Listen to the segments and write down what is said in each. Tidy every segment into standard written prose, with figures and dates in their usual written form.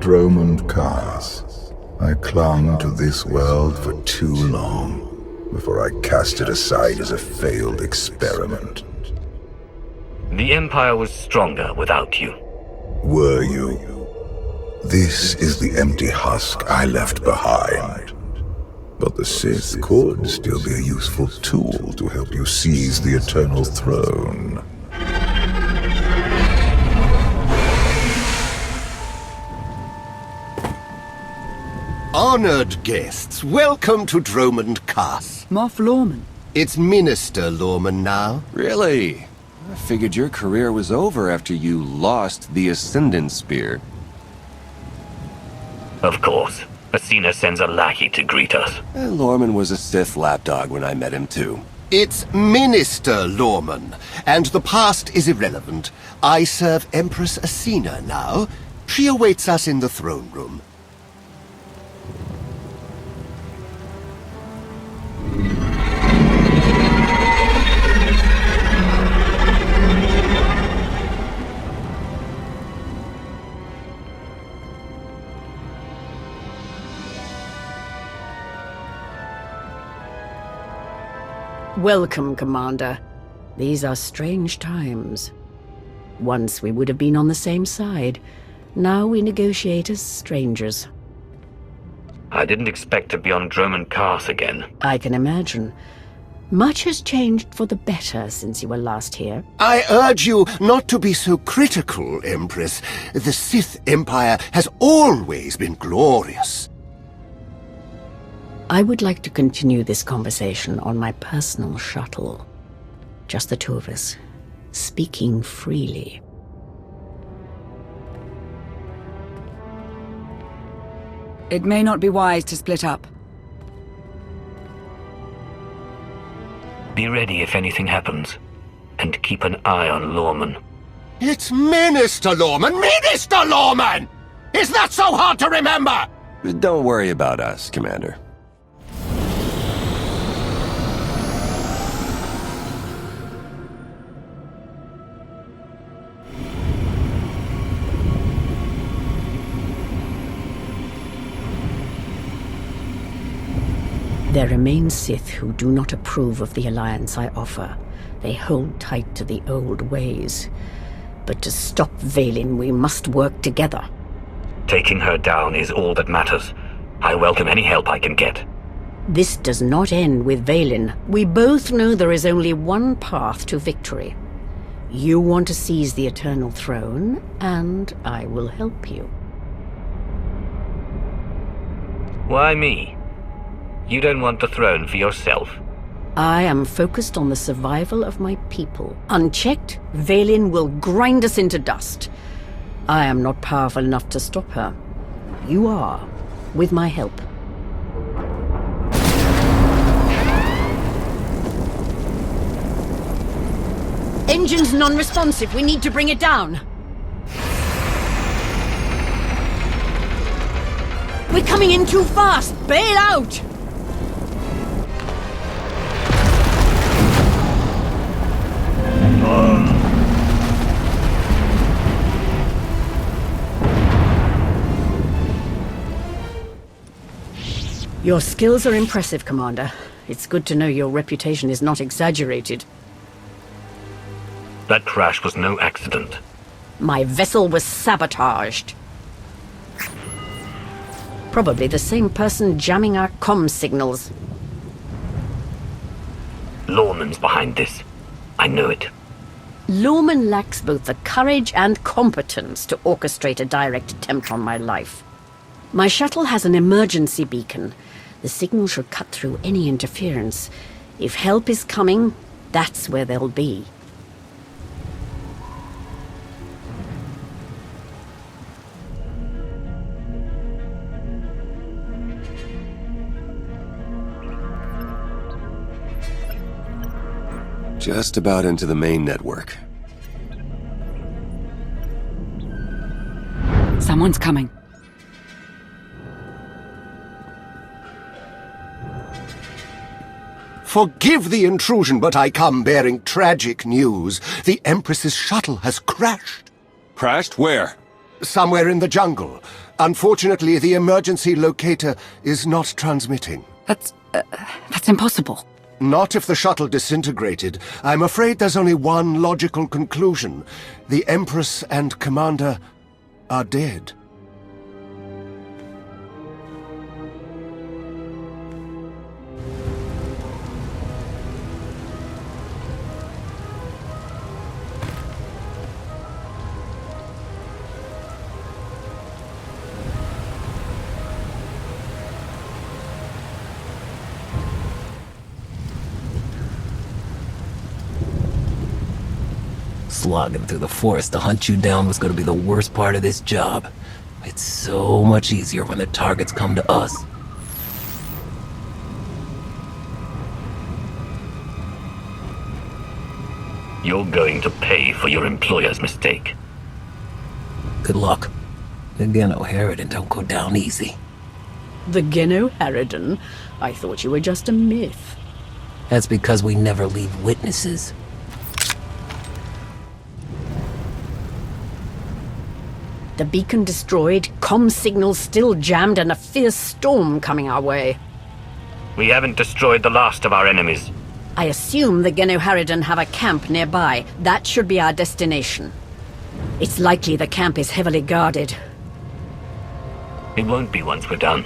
Dromund Kaas. I clung to this world for too long before I cast it aside as a failed experiment. The Empire was stronger without you. Were you? This is the empty husk I left behind. But the Sith could still be a useful tool to help you seize the Eternal Throne. Honored guests, welcome to Dromund Kaas. Moff Lorman. It's Minister Lorman now. Really? I figured your career was over after you lost the Ascendant Spear. Of course. Asina sends a lackey to greet us. Lorman was a Sith lapdog when I met him, too. It's Minister Lorman, and the past is irrelevant. I serve Empress Asina now. She awaits us in the throne room. Welcome, Commander. These are strange times. Once we would have been on the same side. Now we negotiate as strangers. I didn't expect to be on Dromund Kaas again. I can imagine. Much has changed for the better since you were last here. I urge you not to be so critical, Empress. The Sith Empire has always been glorious. I would like to continue this conversation on my personal shuttle. Just the two of us, speaking freely. It may not be wise to split up. Be ready if anything happens. And keep an eye on Lorman. It's Minister Lorman! Minister Lorman! Is that so hard to remember? Don't worry about us, Commander. There remain Sith who do not approve of the alliance I offer. They hold tight to the old ways. But to stop Vaylin, we must work together. Taking her down is all that matters. I welcome any help I can get. This does not end with Vaylin. We both know there is only one path to victory. You want to seize the Eternal Throne, and I will help you. Why me? You don't want the throne for yourself. I am focused on the survival of my people. Unchecked, Vaylin will grind us into dust. I am not powerful enough to stop her. You are, with my help. Engine's non-responsive. We need to bring it down. We're coming in too fast. Bail out! Your skills are impressive, Commander. It's good to know your reputation is not exaggerated. That crash was no accident. My vessel was sabotaged. Probably the same person jamming our comm signals. Lorman's behind this. I know it. Lorman lacks both the courage and competence to orchestrate a direct attempt on my life. My shuttle has an emergency beacon. The signal should cut through any interference. If help is coming, that's where they'll be. Just about into the main network. Someone's coming. Forgive the intrusion, but I come bearing tragic news. The Empress's shuttle has crashed. Crashed where? Somewhere in the jungle. Unfortunately, the emergency locator is not transmitting. That's impossible. Not if the shuttle disintegrated. I'm afraid there's only one logical conclusion. The Empress and Commander are dead. Slogging through the forest to hunt you down was going to be the worst part of this job. It's so much easier when the targets come to us. You're going to pay for your employer's mistake. Good luck. Again, O'Harridan don't go down easy. The Geno Harridan? I thought you were just a myth. That's because we never leave witnesses. The beacon destroyed, comm signals still jammed, and a fierce storm coming our way. We haven't destroyed the last of our enemies. I assume the Geno Harridan have a camp nearby. That should be our destination. It's likely the camp is heavily guarded. It won't be once we're done.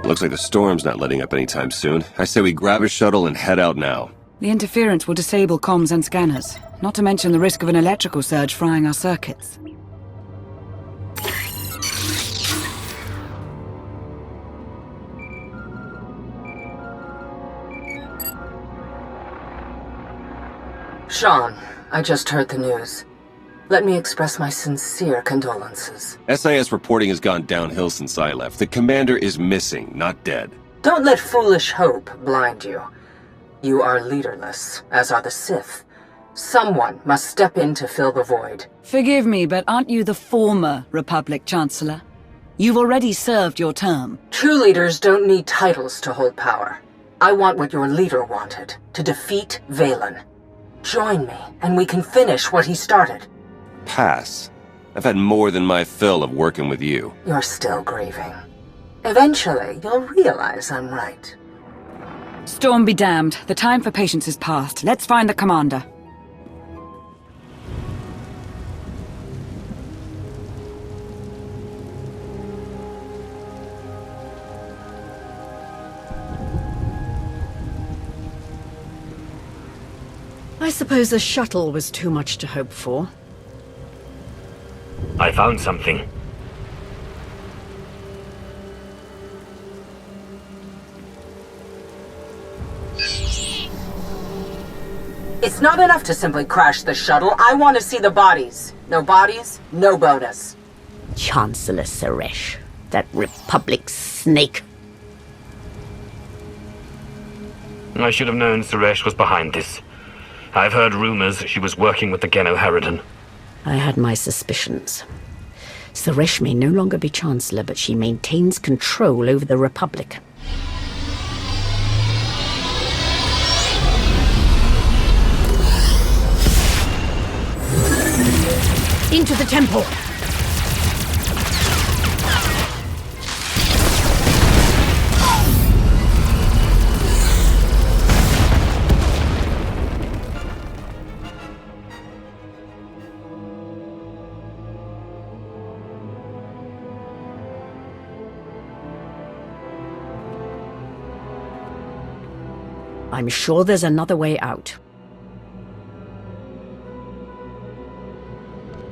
Looks like the storm's not letting up anytime soon. I say we grab a shuttle and head out now. The interference will disable comms and scanners, not to mention the risk of an electrical surge frying our circuits. Sean, I just heard the news. Let me express my sincere condolences. SIS reporting has gone downhill since I left. The commander is missing, not dead. Don't let foolish hope blind you. You are leaderless, as are the Sith. Someone must step in to fill the void. Forgive me, but aren't you the former Republic Chancellor? You've already served your term. True leaders don't need titles to hold power. I want what your leader wanted, to defeat Valen. Join me, and we can finish what he started. Pass. I've had more than my fill of working with you. You're still grieving. Eventually, you'll realize I'm right. Storm be damned. The time for patience is past. Let's find the commander. I suppose the shuttle was too much to hope for. I found something. It's not enough to simply crash the shuttle. I want to see the bodies. No bodies, no bonus. Chancellor Suresh, that Republic snake. I should have known Suresh was behind this. I've heard rumors she was working with the Geno Harridan. I had my suspicions. Suresh may no longer be Chancellor, but she maintains control over the Republic. Into the temple! I'm sure there's another way out.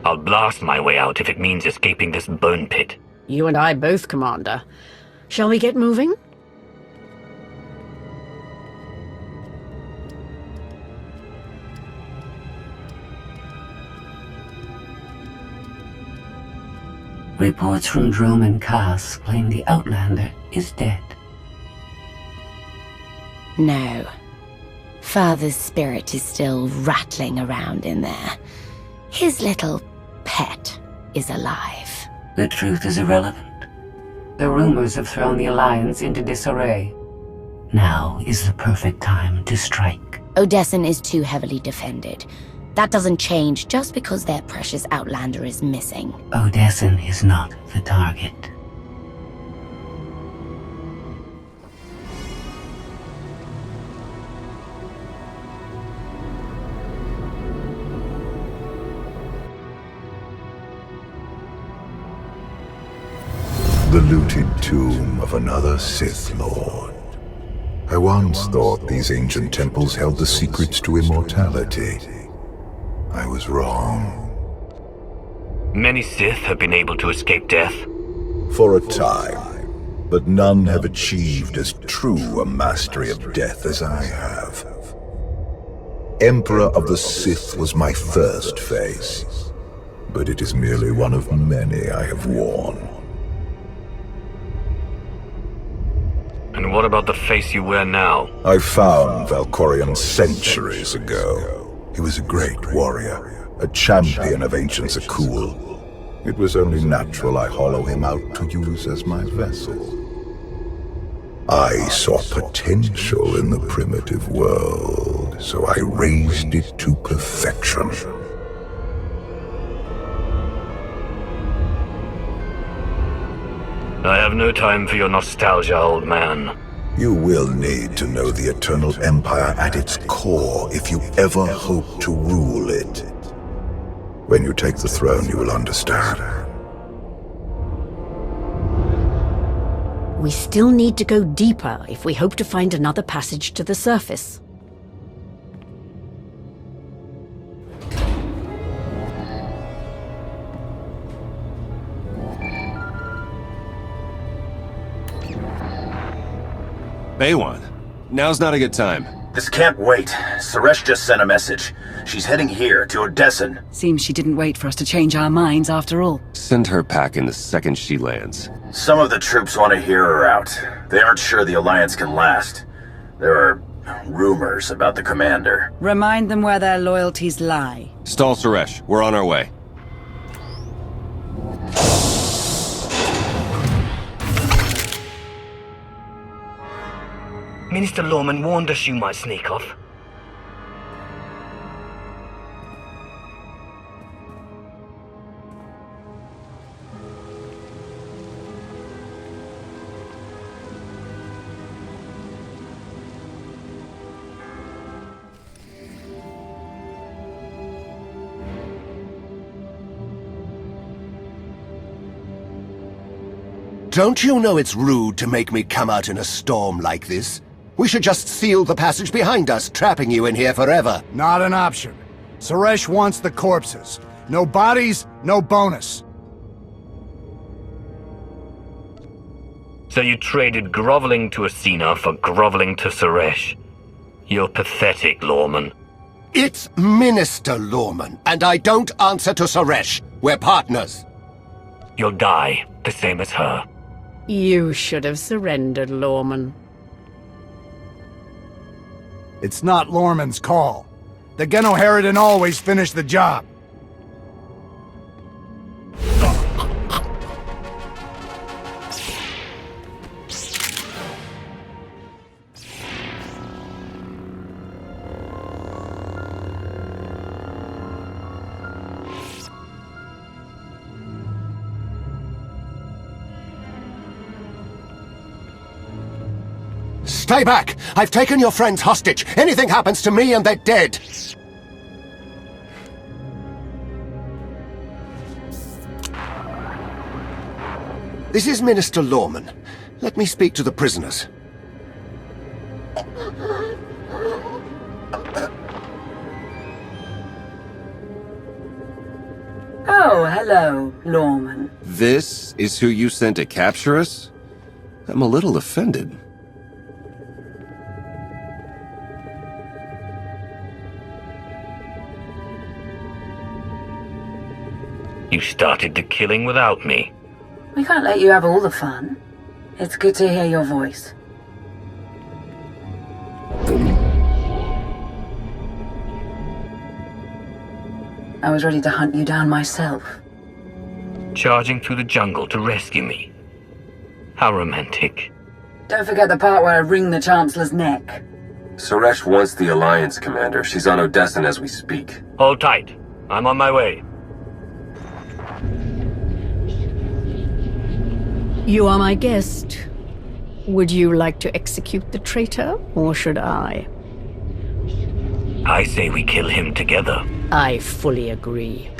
I'll blast my way out if it means escaping this bone pit. You and I both, Commander. Shall we get moving? Reports from Drome and Cass claim the Outlander is dead. No. Father's spirit is still rattling around in there. His little pet. is alive. The truth is irrelevant. The rumors have thrown the Alliance into disarray. Now is the perfect time to strike. Odessen is too heavily defended. That doesn't change just because their precious Outlander is missing. Odessen is not the target. The looted tomb of another Sith Lord. I once thought these ancient temples held the secrets to immortality. I was wrong. Many Sith have been able to escape death. For a time, but none have achieved as true a mastery of death as I have. Emperor of the Sith was my first face, but it is merely one of many I have worn. And what about the face you wear now? I found Valkorion centuries ago. He was a great warrior, a champion of ancient Zakul. It was only natural I hollow him out to use as my vessel. I saw potential in the primitive world, so I raised it to perfection. I have no time for your nostalgia, old man. You will need to know the Eternal Empire at its core if you ever hope to rule it. When you take the throne, you will understand. We still need to go deeper if we hope to find another passage to the surface. Baywan, now's not a good time. This can't wait. Suresh just sent a message. She's heading here, to Odessen. Seems she didn't wait for us to change our minds after all. Send her packing the second she lands. Some of the troops want to hear her out. They aren't sure the Alliance can last. There are rumors about the commander. Remind them where their loyalties lie. Stall Suresh, we're on our way. Minister Lorman warned us you might sneak off. Don't you know it's rude to make me come out in a storm like this? We should just seal the passage behind us, trapping you in here forever. Not an option. Suresh wants the corpses. No bodies, no bonus. So you traded groveling to Asina for groveling to Suresh. You're pathetic, Lorman. It's Minister Lorman, and I don't answer to Suresh. We're partners. You'll die, the same as her. You should have surrendered, Lorman. It's not Lorman's call. The Genoheridan always finish the job. Stay back! I've taken your friends hostage. Anything happens to me and they're dead. This is Minister Lorman. Let me speak to the prisoners. Oh, hello, Lorman. This is who you sent to capture us? I'm a little offended. You started the killing without me. We can't let you have all the fun. It's good to hear your voice. I was ready to hunt you down myself. charging through the jungle to rescue me. How romantic. Don't forget the part where I wring the Chancellor's neck. Suresh wants the Alliance, Commander. She's on Odessan as we speak. Hold tight. I'm on my way. You are my guest. Would you like to execute the traitor, or should I? I say we kill him together. I fully agree.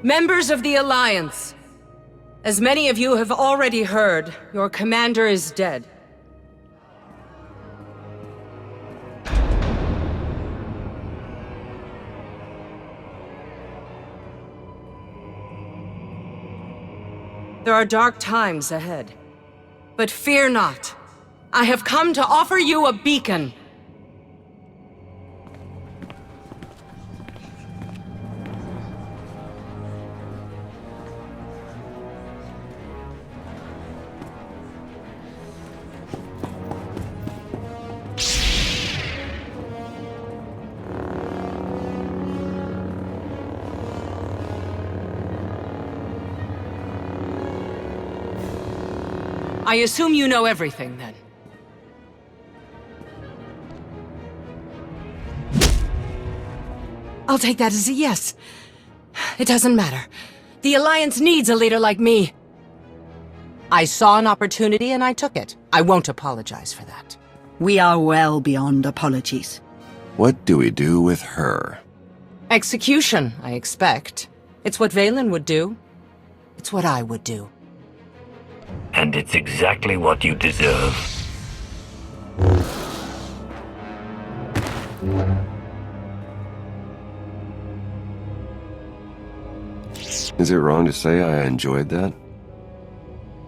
Members of the Alliance, as many of you have already heard, your commander is dead. There are dark times ahead. But fear not. I have come to offer you a beacon. I assume you know everything, then. I'll take that as a yes. It doesn't matter. The Alliance needs a leader like me. I saw an opportunity and I took it. I won't apologize for that. We are well beyond apologies. What do we do with her? Execution, I expect. It's what Valen would do. It's what I would do. And it's exactly what you deserve. Is it wrong to say I enjoyed that?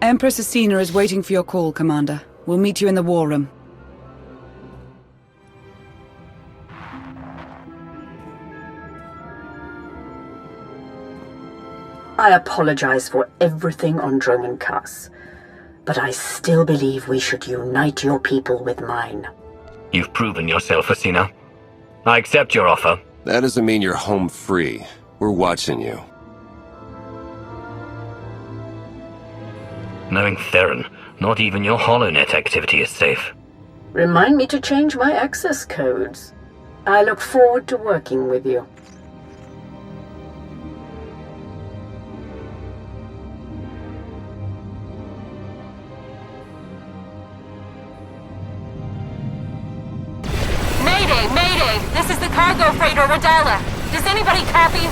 Empress Asina is waiting for your call, Commander. We'll meet you in the war room. I apologize for everything on Droman Kaas, but I still believe we should unite your people with mine. You've proven yourself, Asina. I accept your offer. That doesn't mean you're home free. We're watching you. Knowing Theron, not even your HoloNet activity is safe. Remind me to change my access codes. I look forward to working with you. Mayday! This is the cargo freighter Radala. Does anybody copy?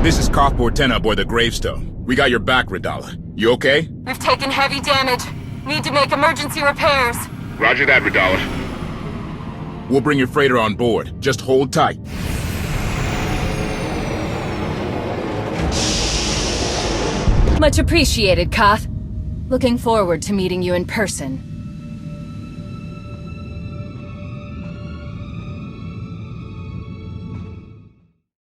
This is Kothbor 10 aboard the Gravestone. We got your back, Radala. You okay? We've taken heavy damage. Need to make emergency repairs. Roger that, Radala. We'll bring your freighter on board. Just hold tight. Much appreciated, Koth. Looking forward to meeting you in person.